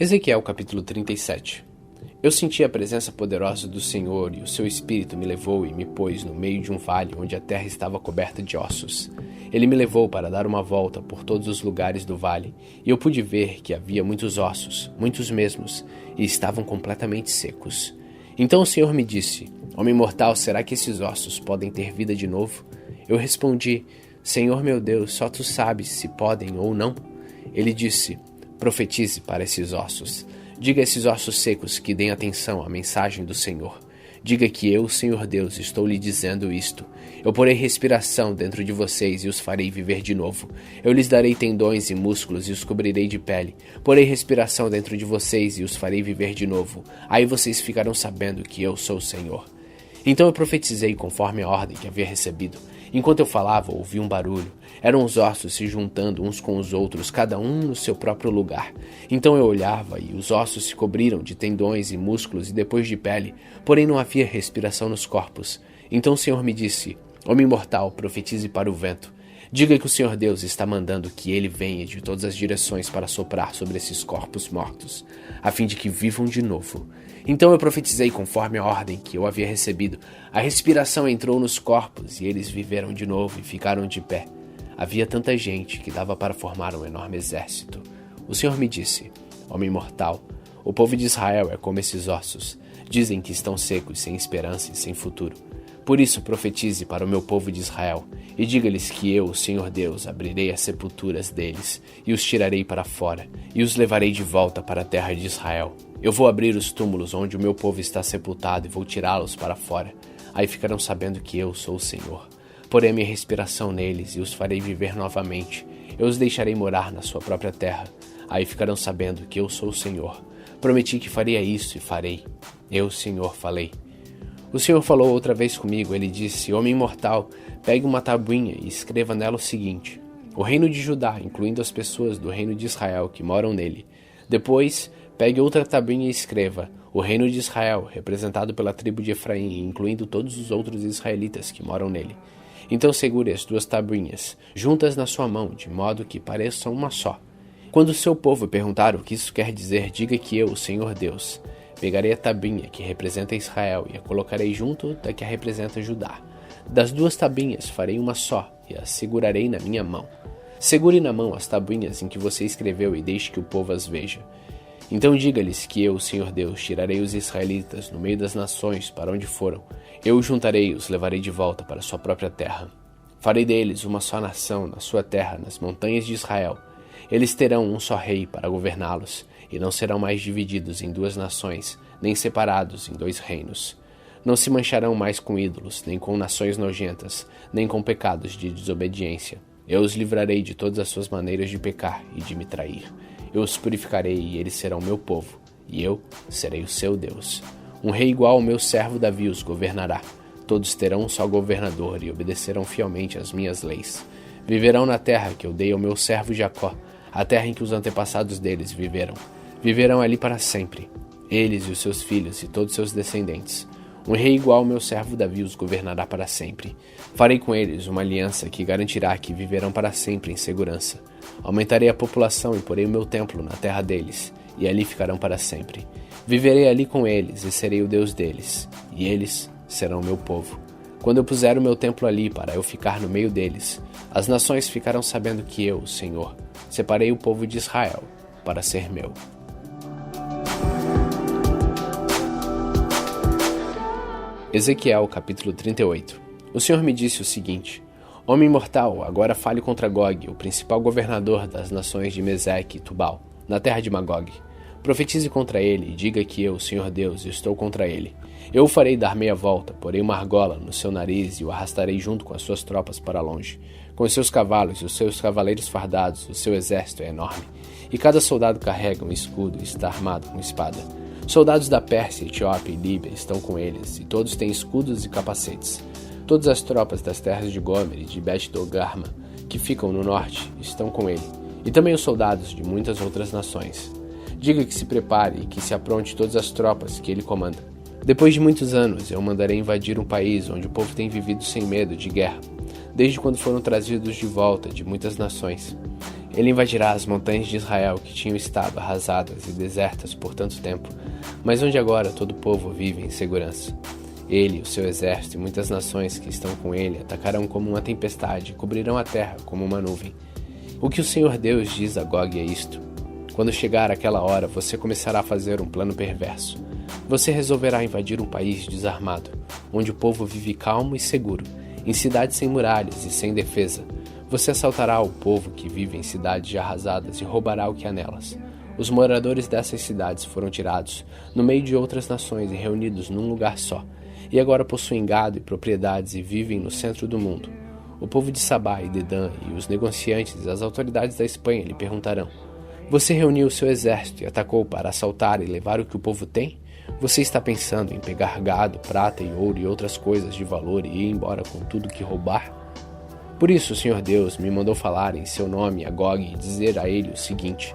Ezequiel capítulo 37. Eu senti a presença poderosa do Senhor, e o seu Espírito me levou e me pôs no meio de um vale onde a terra estava coberta de ossos. Ele me levou para dar uma volta por todos os lugares do vale, e eu pude ver que havia muitos ossos, muitos mesmos, e estavam completamente secos. Então o Senhor me disse: Homem mortal, será que esses ossos podem ter vida de novo? Eu respondi: Senhor meu Deus, só tu sabes se podem ou não. Ele disse: Profetize para esses ossos. Diga a esses ossos secos que deem atenção à mensagem do Senhor. Diga que eu, Senhor Deus, estou lhe dizendo isto. Eu porei respiração dentro de vocês e os farei viver de novo. Eu lhes darei tendões e músculos e os cobrirei de pele. Porei respiração dentro de vocês e os farei viver de novo. Aí vocês ficarão sabendo que eu sou o Senhor. Então eu profetizei conforme a ordem que havia recebido. Enquanto eu falava, ouvi um barulho. Eram os ossos se juntando uns com os outros, cada um no seu próprio lugar. Então eu olhava e os ossos se cobriram de tendões e músculos e depois de pele, porém não havia respiração nos corpos. Então o Senhor me disse: Homem mortal, profetize para o vento. Diga que o Senhor Deus está mandando que ele venha de todas as direções para soprar sobre esses corpos mortos, a fim de que vivam de novo. Então eu profetizei conforme a ordem que eu havia recebido. A respiração entrou nos corpos e eles viveram de novo e ficaram de pé. Havia tanta gente que dava para formar um enorme exército. O Senhor me disse: Homem mortal, o povo de Israel é como esses ossos. Dizem que estão secos, sem esperança e sem futuro. Por isso profetize para o meu povo de Israel e diga-lhes que eu, o Senhor Deus, abrirei as sepulturas deles e os tirarei para fora e os levarei de volta para a terra de Israel. Eu vou abrir os túmulos onde o meu povo está sepultado e vou tirá-los para fora. Aí ficarão sabendo que eu sou o Senhor. Porei a minha respiração neles e os farei viver novamente. Eu os deixarei morar na sua própria terra. Aí ficarão sabendo que eu sou o Senhor. Prometi que faria isso e farei. Eu, Senhor, falei. O Senhor falou outra vez comigo. Ele disse: Homem mortal, pegue uma tabuinha e escreva nela o seguinte: O reino de Judá, incluindo as pessoas do reino de Israel que moram nele. Depois, pegue outra tabuinha e escreva: O reino de Israel, representado pela tribo de Efraim, incluindo todos os outros israelitas que moram nele. Então segure as duas tabuinhas, juntas na sua mão, de modo que pareçam uma só. Quando o seu povo perguntar o que isso quer dizer, diga que eu, o Senhor Deus, pegarei a tabuinha que representa Israel e a colocarei junto da que a representa Judá. Das duas tabuinhas farei uma só e as segurarei na minha mão. Segure na mão as tabuinhas em que você escreveu e deixe que o povo as veja. Então diga-lhes que eu, Senhor Deus, tirarei os israelitas no meio das nações para onde foram. Eu os juntarei e os levarei de volta para sua própria terra. Farei deles uma só nação na sua terra, nas montanhas de Israel. Eles terão um só rei para governá-los, e não serão mais divididos em duas nações, nem separados em dois reinos. Não se mancharão mais com ídolos, nem com nações nojentas, nem com pecados de desobediência. Eu os livrarei de todas as suas maneiras de pecar e de me trair. Eu os purificarei e eles serão meu povo, e eu serei o seu Deus. Um rei igual ao meu servo Davi os governará. Todos terão um só governador e obedecerão fielmente às minhas leis. Viverão na terra que eu dei ao meu servo Jacó, a terra em que os antepassados deles viveram. Viverão ali para sempre, eles e os seus filhos e todos seus descendentes. Um rei igual ao meu servo Davi os governará para sempre. Farei com eles uma aliança que garantirá que viverão para sempre em segurança. Aumentarei a população e porei o meu templo na terra deles, e ali ficarão para sempre. Viverei ali com eles e serei o Deus deles, e eles serão meu povo. Quando eu puser o meu templo ali para eu ficar no meio deles, as nações ficarão sabendo que eu, Senhor, separei o povo de Israel para ser meu. Ezequiel capítulo 38. O Senhor me disse o seguinte: Homem mortal, agora fale contra Gog, o principal governador das nações de Meseque e Tubal, na terra de Magog. Profetize contra ele e diga que eu, Senhor Deus, estou contra ele. Eu o farei dar meia volta, porei uma argola no seu nariz e o arrastarei junto com as suas tropas para longe. Com os seus cavalos e os seus cavaleiros fardados, o seu exército é enorme. E cada soldado carrega um escudo e está armado com espada. Soldados da Pérsia, Etiópia e Líbia estão com eles, e todos têm escudos e capacetes. Todas as tropas das terras de Gomer e de Bet-Togarma, que ficam no norte, estão com ele, e também os soldados de muitas outras nações. Diga que se prepare e que se apronte todas as tropas que ele comanda. Depois de muitos anos, eu mandarei invadir um país onde o povo tem vivido sem medo de guerra, desde quando foram trazidos de volta de muitas nações. Ele invadirá as montanhas de Israel que tinham estado arrasadas e desertas por tanto tempo, mas onde agora todo o povo vive em segurança. Ele, o seu exército e muitas nações que estão com ele atacarão como uma tempestade e cobrirão a terra como uma nuvem. O que o Senhor Deus diz a Gog é isto: quando chegar aquela hora, você começará a fazer um plano perverso. Você resolverá invadir um país desarmado, onde o povo vive calmo e seguro, em cidades sem muralhas e sem defesa. Você assaltará o povo que vive em cidades arrasadas e roubará o que há nelas. Os moradores dessas cidades foram tirados no meio de outras nações e reunidos num lugar só, e agora possuem gado e propriedades e vivem no centro do mundo. O povo de Sabá e Dedã e os negociantes e as autoridades da Espanha lhe perguntarão: você reuniu o seu exército e atacou para assaltar e levar o que o povo tem? Você está pensando em pegar gado, prata e ouro e outras coisas de valor e ir embora com tudo que roubar? Por isso o Senhor Deus me mandou falar em seu nome a Gog e dizer a ele o seguinte: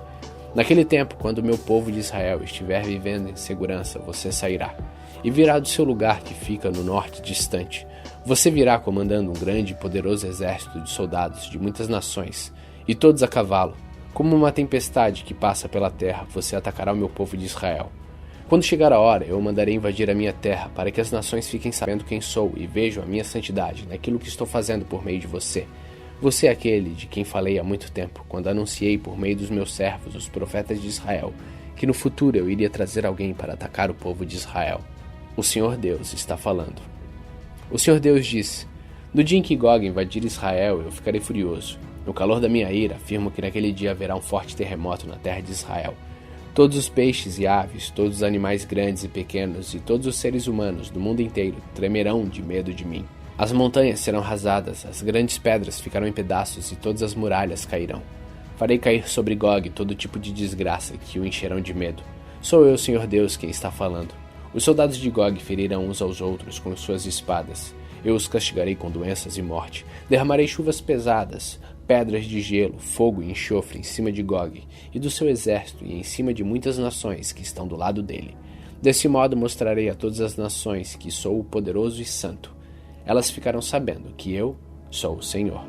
naquele tempo, quando o meu povo de Israel estiver vivendo em segurança, você sairá e virá do seu lugar que fica no norte distante. Você virá comandando um grande e poderoso exército de soldados de muitas nações, e todos a cavalo. Como uma tempestade que passa pela terra, você atacará o meu povo de Israel. Quando chegar a hora, eu mandarei invadir a minha terra, para que as nações fiquem sabendo quem sou e vejam a minha santidade naquilo que estou fazendo por meio de você. Você é aquele de quem falei há muito tempo, quando anunciei por meio dos meus servos, os profetas de Israel, que no futuro eu iria trazer alguém para atacar o povo de Israel. O Senhor Deus está falando. O Senhor Deus disse: no dia em que Gog invadir Israel, eu ficarei furioso. No calor da minha ira, afirmo que naquele dia haverá um forte terremoto na terra de Israel. Todos os peixes e aves, todos os animais grandes e pequenos e todos os seres humanos do mundo inteiro tremerão de medo de mim. As montanhas serão rasadas, as grandes pedras ficarão em pedaços e todas as muralhas cairão. Farei cair sobre Gog todo tipo de desgraça que o encherão de medo. Sou eu, Senhor Deus, quem está falando. Os soldados de Gog ferirão uns aos outros com suas espadas. Eu os castigarei com doenças e morte. Derramarei chuvas pesadas, pedras de gelo, fogo e enxofre em cima de Gog e do seu exército e em cima de muitas nações que estão do lado dele. Desse modo mostrarei a todas as nações que sou o poderoso e santo. Elas ficarão sabendo que eu sou o Senhor.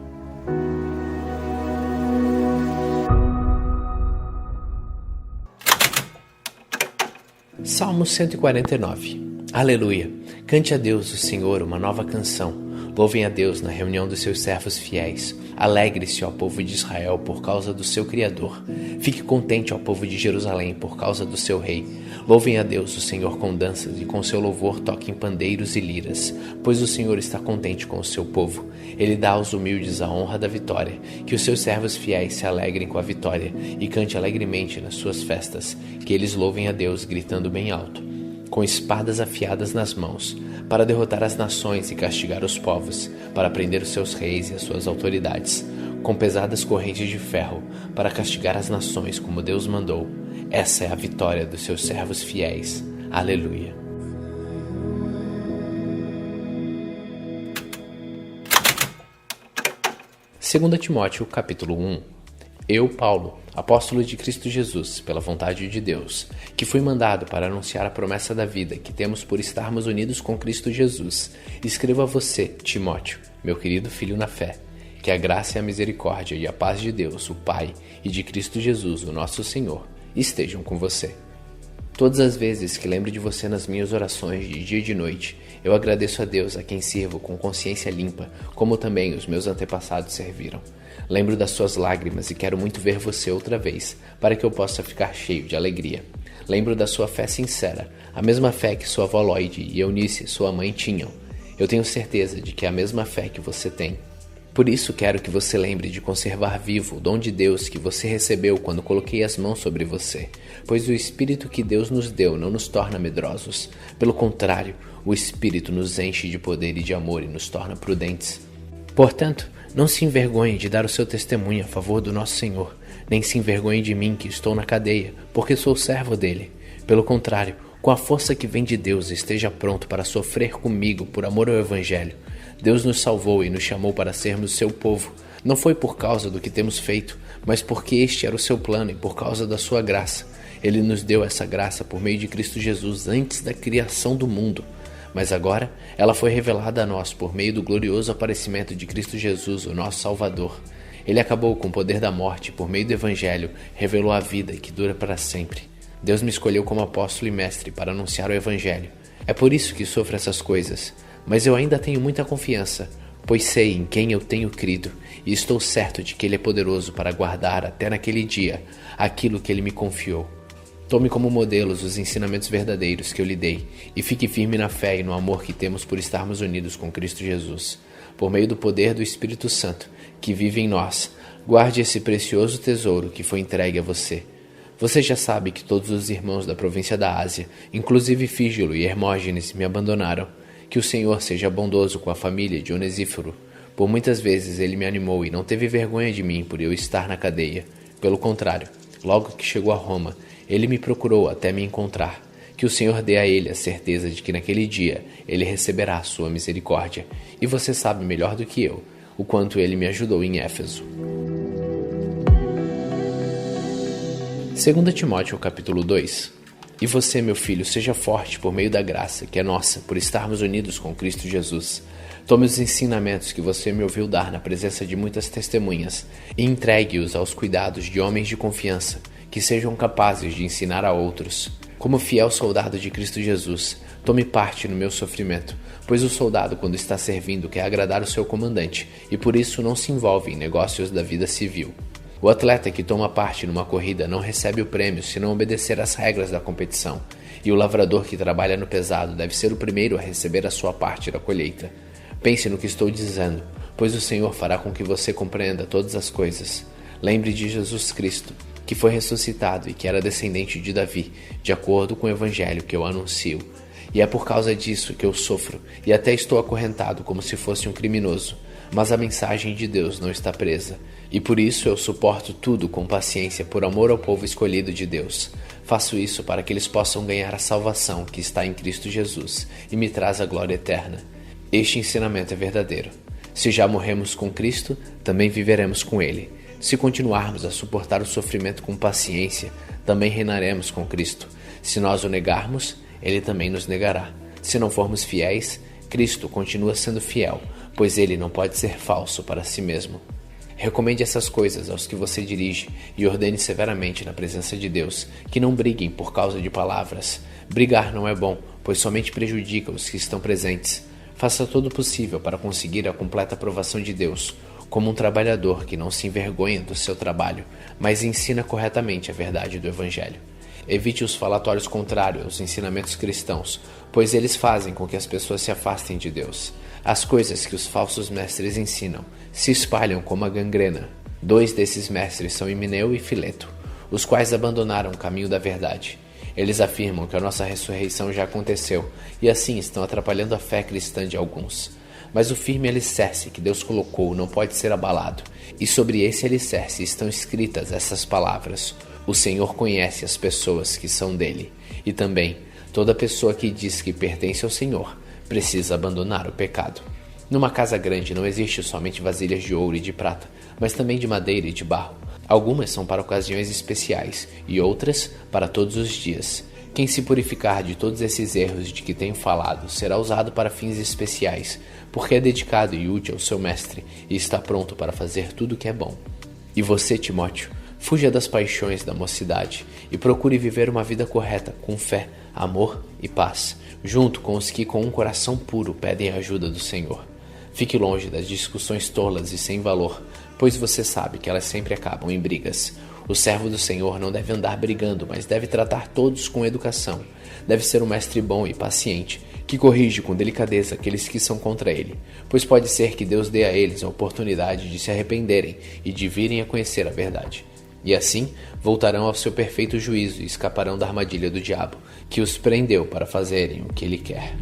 Salmo 149. Aleluia! Cante a Deus, o Senhor, uma nova canção. Louvem a Deus na reunião dos seus servos fiéis. Alegre-se, ó povo de Israel, por causa do seu Criador. Fique contente, ó povo de Jerusalém, por causa do seu Rei. Louvem a Deus, o Senhor, com danças, e com seu louvor toquem pandeiros e liras, pois o Senhor está contente com o seu povo. Ele dá aos humildes a honra da vitória. Que os seus servos fiéis se alegrem com a vitória e cante alegremente nas suas festas. Que eles louvem a Deus, gritando bem alto, com espadas afiadas nas mãos, para derrotar as nações e castigar os povos, para prender os seus reis e as suas autoridades, com pesadas correntes de ferro, para castigar as nações como Deus mandou. Essa é a vitória dos seus servos fiéis. Aleluia. Segunda Timóteo, capítulo 1. Eu, Paulo, apóstolo de Cristo Jesus, pela vontade de Deus, que fui mandado para anunciar a promessa da vida que temos por estarmos unidos com Cristo Jesus, escrevo a você, Timóteo, meu querido filho na fé, que a graça e a misericórdia e a paz de Deus, o Pai, e de Cristo Jesus, o nosso Senhor, estejam com você. Todas as vezes que lembro de você nas minhas orações de dia e de noite, eu agradeço a Deus a quem sirvo com consciência limpa, como também os meus antepassados serviram. Lembro das suas lágrimas e quero muito ver você outra vez, para que eu possa ficar cheio de alegria. Lembro da sua fé sincera, a mesma fé que sua avó Lloyd e Eunice, sua mãe, tinham. Eu tenho certeza de que é a mesma fé que você tem. Por isso quero que você lembre de conservar vivo o dom de Deus que você recebeu quando coloquei as mãos sobre você, pois o Espírito que Deus nos deu não nos torna medrosos. Pelo contrário, o Espírito nos enche de poder e de amor e nos torna prudentes. Portanto, não se envergonhe de dar o seu testemunho a favor do nosso Senhor, nem se envergonhe de mim que estou na cadeia, porque sou servo dele. Pelo contrário, com a força que vem de Deus, esteja pronto para sofrer comigo por amor ao Evangelho. Deus nos salvou e nos chamou para sermos seu povo. Não foi por causa do que temos feito, mas porque este era o seu plano e por causa da sua graça. Ele nos deu essa graça por meio de Cristo Jesus antes da criação do mundo. Mas agora ela foi revelada a nós por meio do glorioso aparecimento de Cristo Jesus, o nosso Salvador. Ele acabou com o poder da morte por meio do Evangelho, revelou a vida que dura para sempre. Deus me escolheu como apóstolo e mestre para anunciar o Evangelho. É por isso que sofro essas coisas, mas eu ainda tenho muita confiança, pois sei em quem eu tenho crido e estou certo de que Ele é poderoso para guardar até naquele dia aquilo que Ele me confiou. Tome como modelos os ensinamentos verdadeiros que eu lhe dei e fique firme na fé e no amor que temos por estarmos unidos com Cristo Jesus. Por meio do poder do Espírito Santo que vive em nós, guarde esse precioso tesouro que foi entregue a você. Você já sabe que todos os irmãos da província da Ásia, inclusive Fígilo e Hermógenes, me abandonaram. Que o Senhor seja bondoso com a família de Onesíforo. Por muitas vezes ele me animou e não teve vergonha de mim por eu estar na cadeia. Pelo contrário, logo que chegou a Roma, ele me procurou até me encontrar. Que o Senhor dê a ele a certeza de que naquele dia ele receberá a sua misericórdia. E você sabe melhor do que eu o quanto ele me ajudou em Éfeso. 2 Timóteo capítulo 2. E você, meu filho, seja forte por meio da graça que é nossa, por estarmos unidos com Cristo Jesus. Tome os ensinamentos que você me ouviu dar na presença de muitas testemunhas e entregue-os aos cuidados de homens de confiança, que sejam capazes de ensinar a outros. Como fiel soldado de Cristo Jesus, tome parte no meu sofrimento, pois o soldado, quando está servindo, quer agradar o seu comandante e por isso não se envolve em negócios da vida civil. O atleta que toma parte numa corrida não recebe o prêmio se não obedecer às regras da competição, e o lavrador que trabalha no pesado deve ser o primeiro a receber a sua parte da colheita. Pense no que estou dizendo, pois o Senhor fará com que você compreenda todas as coisas. Lembre de Jesus Cristo, que foi ressuscitado e que era descendente de Davi, de acordo com o Evangelho que eu anuncio. E é por causa disso que eu sofro, e até estou acorrentado como se fosse um criminoso. Mas a mensagem de Deus não está presa, e por isso eu suporto tudo com paciência por amor ao povo escolhido de Deus. Faço isso para que eles possam ganhar a salvação que está em Cristo Jesus e me traz a glória eterna. Este ensinamento é verdadeiro. Se já morremos com Cristo, também viveremos com Ele. Se continuarmos a suportar o sofrimento com paciência, também reinaremos com Cristo. Se nós o negarmos, Ele também nos negará. Se não formos fiéis, Cristo continua sendo fiel, pois Ele não pode ser falso para si mesmo. Recomende essas coisas aos que você dirige e ordene severamente na presença de Deus que não briguem por causa de palavras. Brigar não é bom, pois somente prejudica os que estão presentes. Faça todo o possível para conseguir a completa aprovação de Deus, como um trabalhador que não se envergonha do seu trabalho, mas ensina corretamente a verdade do Evangelho. Evite os falatórios contrários aos ensinamentos cristãos, pois eles fazem com que as pessoas se afastem de Deus. As coisas que os falsos mestres ensinam se espalham como a gangrena. 2 desses mestres são Himeneu e Fileto, os quais abandonaram o caminho da verdade. Eles afirmam que a nossa ressurreição já aconteceu e assim estão atrapalhando a fé cristã de alguns. Mas o firme alicerce que Deus colocou não pode ser abalado, e sobre esse alicerce estão escritas essas palavras: o Senhor conhece as pessoas que são dele, e também toda pessoa que diz que pertence ao Senhor precisa abandonar o pecado. Numa casa grande não existe somente vasilhas de ouro e de prata, mas também de madeira e de barro. Algumas são para ocasiões especiais e outras para todos os dias. Quem se purificar de todos esses erros de que tenho falado será usado para fins especiais, porque é dedicado e útil ao seu mestre e está pronto para fazer tudo o que é bom. E você, Timóteo, fuja das paixões da mocidade e procure viver uma vida correta, com fé, amor e paz, junto com os que com um coração puro pedem a ajuda do Senhor. Fique longe das discussões tolas e sem valor, pois você sabe que elas sempre acabam em brigas. O servo do Senhor não deve andar brigando, mas deve tratar todos com educação. Deve ser um mestre bom e paciente, que corrige com delicadeza aqueles que são contra ele, pois pode ser que Deus dê a eles a oportunidade de se arrependerem e de virem a conhecer a verdade. E assim voltarão ao seu perfeito juízo e escaparão da armadilha do diabo, que os prendeu para fazerem o que ele quer.